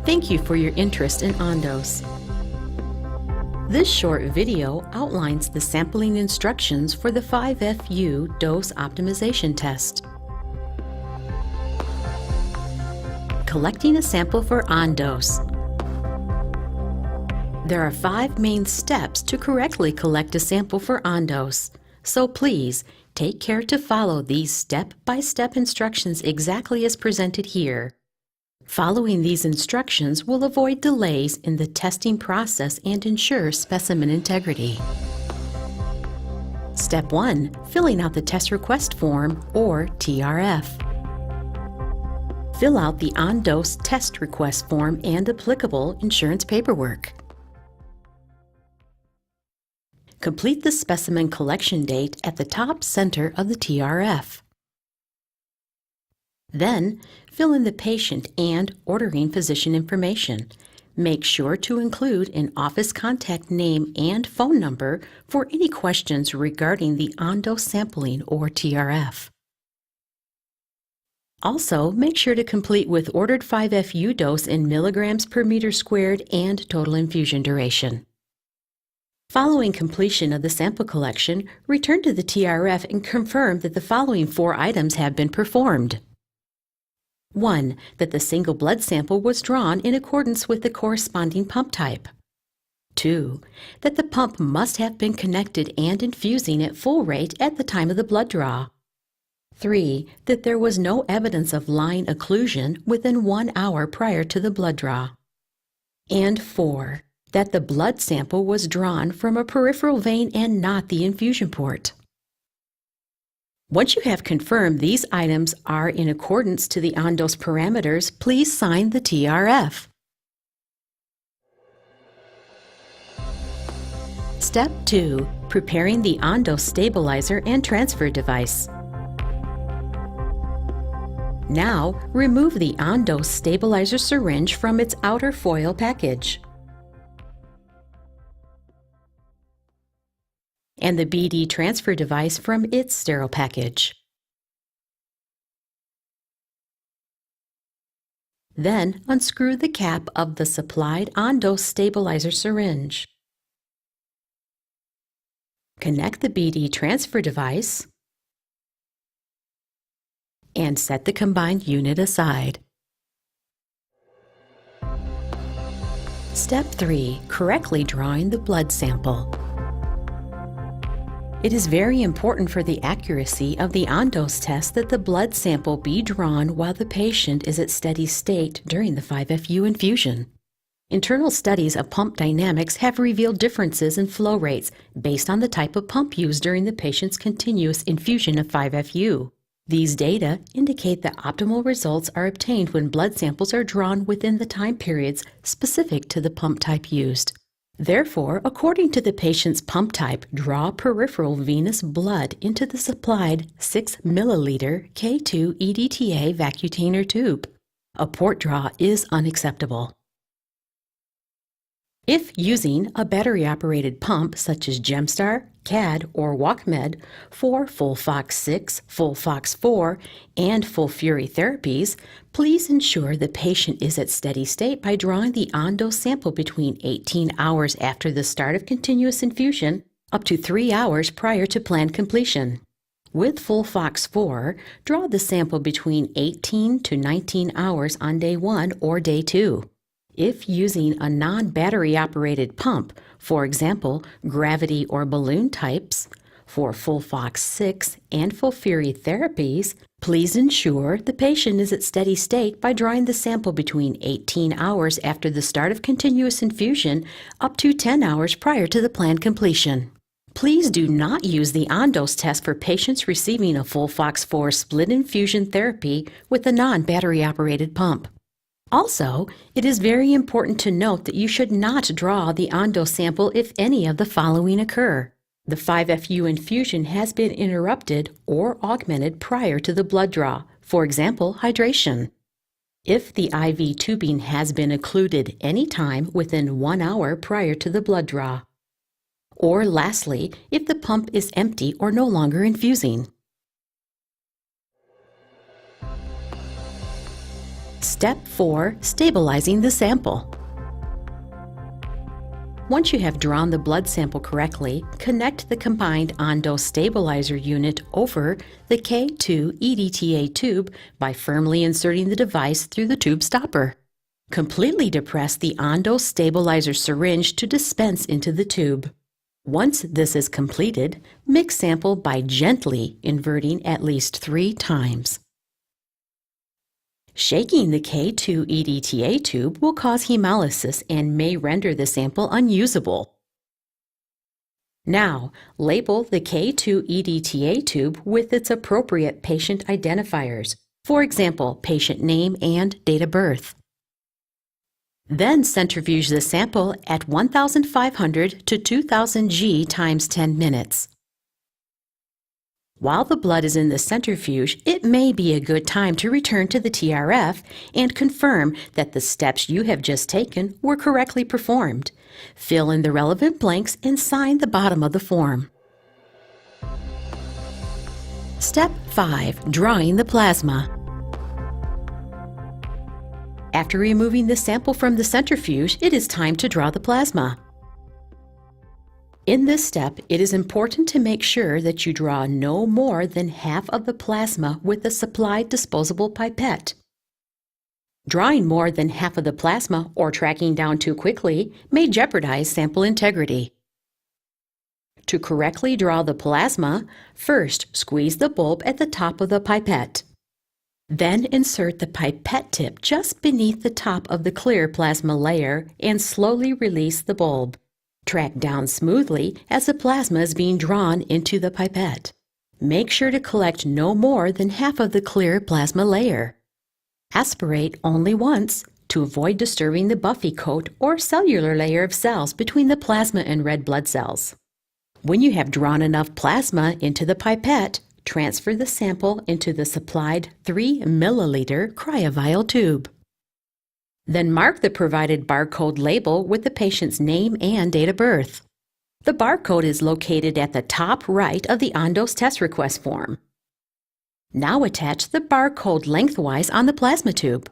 Thank you for your interest in ondose. This short video outlines the sampling instructions for the 5FU dose optimization test. Collecting a sample for ondose. There are 5 main steps to correctly collect a sample for ondose, so please take care to follow these step-by-step instructions exactly as presented here. Following these instructions will avoid delays in the testing process and ensure specimen integrity. Step 1. Filling out the test request form, or TRF. Fill out the ondose test request form and applicable insurance paperwork. Complete the specimen collection date at the top center of the TRF. Then, fill in the patient and ordering physician information. Make sure to include an office contact name and phone number for any questions regarding the ondose sampling or TRF. Also, make sure to complete with ordered 5FU dose in milligrams per meter squared and total infusion duration. Following completion of the sample collection, return to the TRF and confirm that the following 4 items have been performed. 1. That the single blood sample was drawn in accordance with the corresponding pump type. 2. That the pump must have been connected and infusing at full rate at the time of the blood draw. 3. That there was no evidence of line occlusion within 1 hour prior to the blood draw. And 4. That the blood sample was drawn from a peripheral vein and not the infusion port. Once you have confirmed these items are in accordance to the ondose parameters, please sign the TRF. Step 2. Preparing the ondose stabilizer and transfer device. Now, remove the ondose stabilizer syringe from its outer foil package and the BD transfer device from its sterile package. Then unscrew the cap of the supplied ondose stabilizer syringe. Connect the BD transfer device and set the combined unit aside. Step 3. Correctly drawing the blood sample. It is very important for the accuracy of the ondose test that the blood sample be drawn while the patient is at steady state during the 5FU infusion. Internal studies of pump dynamics have revealed differences in flow rates based on the type of pump used during the patient's continuous infusion of 5FU. These data indicate that optimal results are obtained when blood samples are drawn within the time periods specific to the pump type used. Therefore, according to the patient's pump type, draw peripheral venous blood into the supplied 6 milliliter K2 EDTA vacutainer tube. A port draw is unacceptable. If using a battery-operated pump such as Gemstar, CAD, or WalkMed for full Fox 6, full Fox 4, and full Fury therapies, please ensure the patient is at steady state by drawing the ondose sample between 18 hours after the start of continuous infusion up to 3 hours prior to planned completion. With full Fox 4, draw the sample between 18 to 19 hours on day 1 or day 2. If using a non-battery operated pump, for example, gravity or balloon types, for full Fox 6 and full Fury therapies, please ensure the patient is at steady state by drawing the sample between 18 hours after the start of continuous infusion up to 10 hours prior to the planned completion. Please do not use the ondose test for patients receiving a full Fox 4 split infusion therapy with a non-battery operated pump. Also, it is very important to note that you should not draw the ondose sample if any of the following occur. The 5FU infusion has been interrupted or augmented prior to the blood draw, for example, hydration. If the IV tubing has been occluded any time within 1 hour prior to the blood draw. Or lastly, if the pump is empty or no longer infusing. Step 4. Stabilizing the sample. Once you have drawn the blood sample correctly, connect the combined ondose stabilizer unit over the K2 EDTA tube by firmly inserting the device through the tube stopper. Completely depress the ondose stabilizer syringe to dispense into the tube. Once this is completed, mix sample by gently inverting at least 3 times. Shaking the K2 EDTA tube will cause hemolysis and may render the sample unusable. Now, label the K2 EDTA tube with its appropriate patient identifiers, for example, patient name and date of birth. Then centrifuge the sample at 1,500 to 2,000 G times 10 minutes. While the blood is in the centrifuge, it may be a good time to return to the TRF and confirm that the steps you have just taken were correctly performed. Fill in the relevant blanks and sign the bottom of the form. Step 5. Drawing the plasma. After removing the sample from the centrifuge, it is time to draw the plasma. In this step, it is important to make sure that you draw no more than half of the plasma with a supplied disposable pipette. Drawing more than half of the plasma or tracking down too quickly may jeopardize sample integrity. To correctly draw the plasma, first squeeze the bulb at the top of the pipette. Then insert the pipette tip just beneath the top of the clear plasma layer and slowly release the bulb. Track down smoothly as the plasma is being drawn into the pipette. Make sure to collect no more than half of the clear plasma layer. Aspirate only once to avoid disturbing the buffy coat or cellular layer of cells between the plasma and red blood cells. When you have drawn enough plasma into the pipette, transfer the sample into the supplied 3 milliliter cryovial tube. Then mark the provided barcode label with the patient's name and date of birth. The barcode is located at the top right of the ondose test request form. Now attach the barcode lengthwise on the plasma tube.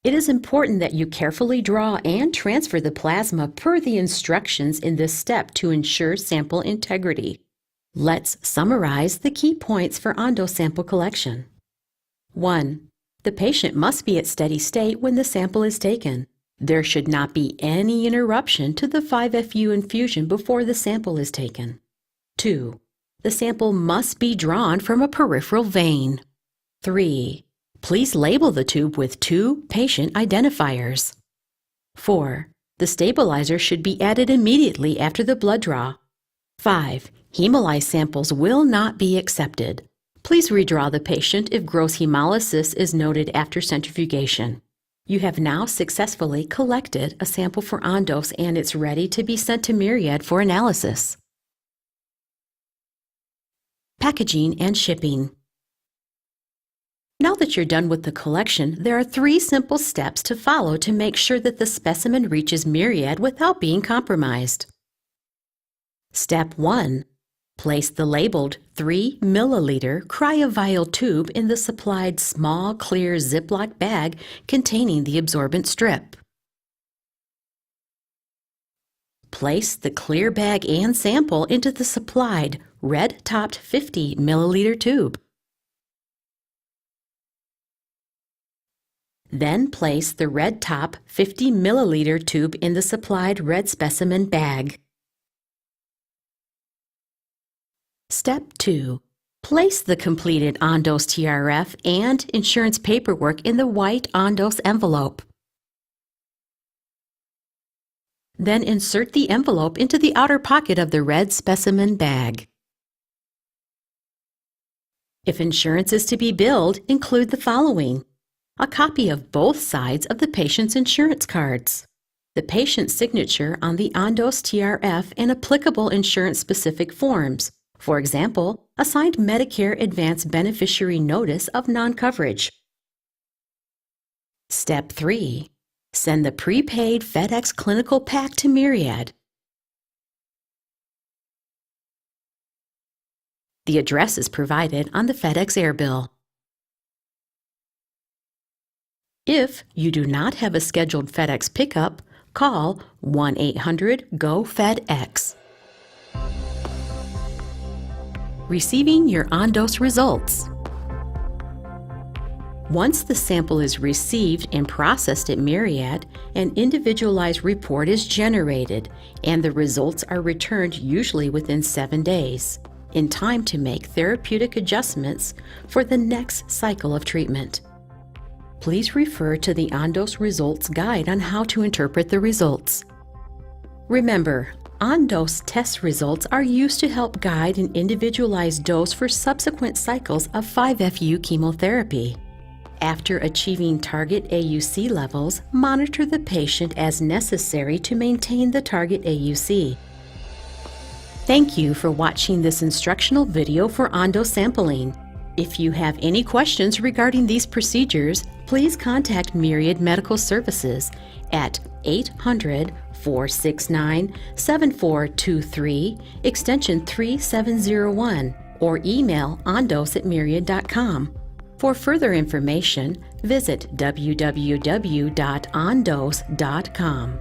It is important that you carefully draw and transfer the plasma per the instructions in this step to ensure sample integrity. Let's summarize the key points for ondose sample collection. 1. The patient must be at steady state when the sample is taken. There should not be any interruption to the 5-FU infusion before the sample is taken. 2. The sample must be drawn from a peripheral vein. 3. Please label the tube with 2 patient identifiers. 4. The stabilizer should be added immediately after the blood draw. 5. Hemolyzed samples will not be accepted. Please redraw the patient if gross hemolysis is noted after centrifugation. You have now successfully collected a sample for ondose and it's ready to be sent to Myriad for analysis. Packaging and shipping. Now that you're done with the collection, there are 3 simple steps to follow to make sure that the specimen reaches Myriad without being compromised. Step 1. Place the labeled 3 milliliter cryovial tube in the supplied small clear Ziploc bag containing the absorbent strip. Place the clear bag and sample into the supplied red-topped 50 milliliter tube. Then place the red-top 50 milliliter tube in the supplied red specimen bag. Step 2. Place the completed ondose TRF and insurance paperwork in the white ondose envelope. Then insert the envelope into the outer pocket of the red specimen bag. If insurance is to be billed, include the following: a copy of both sides of the patient's insurance cards, the patient's signature on the ondose TRF and applicable insurance-specific forms. For example, a signed Medicare Advance Beneficiary Notice of Non-Coverage. Step 3. Send the prepaid FedEx Clinical Pack to Myriad. The address is provided on the FedEx air bill. If you do not have a scheduled FedEx pickup, call 1-800-GO-FedEx. Receiving your ondose results. Once the sample is received and processed at Myriad, an individualized report is generated, and the results are returned usually within 7 days, in time to make therapeutic adjustments for the next cycle of treatment. Please refer to the ondose results guide on how to interpret the results. Remember, ondose test results are used to help guide an individualized dose for subsequent cycles of 5-FU chemotherapy. After achieving target AUC levels, monitor the patient as necessary to maintain the target AUC. Thank you for watching this instructional video for ondose sampling. If you have any questions regarding these procedures, please contact Myriad Medical Services at 800-469-7423, extension 3701, or email ondose@myriad.com. For further information, visit www.ondose.com.